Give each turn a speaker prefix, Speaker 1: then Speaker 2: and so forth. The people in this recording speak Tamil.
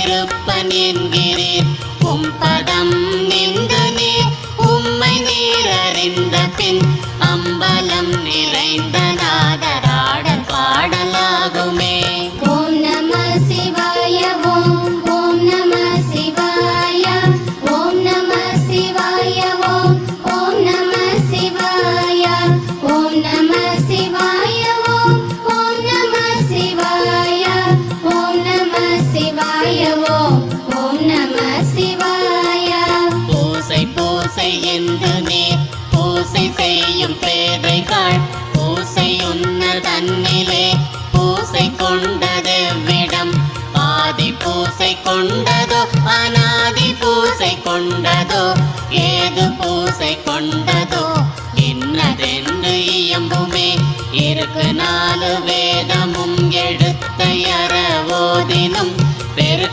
Speaker 1: இருப்பன் என்கிறீர் உம்பதம் நின்று நீர் உம்மை நீரறிந்த பின் அம்பலம் நிறைந்த நாதராடல் பாடலாகுமே.
Speaker 2: ஓம் நம சிவாய ஓம் ஓம் நம சிவாய ஓம் நம சிவாய ஓம் ஓம் நம சிவாய ஓம் நம சிவாய ஓம் ஓம் நம சிவாய ஓம் நம சிவாய ஓம் ஓம் நம சிவாய.
Speaker 1: பூசை பூசை என்று நீர் பூசை செய்யும் பேதைகள் பூசை உன்ன தன்னிலே பூசை கொண்டது விடம் ஆதி பூசை கொண்டதோ அநாதி பூசை கொண்டதோ ஏது பூசை கொண்டதோ இன்னதென்று இயம்புமே. இருக்கு 4 வேதமும் எழுத்தை அறவோதினும் பெரு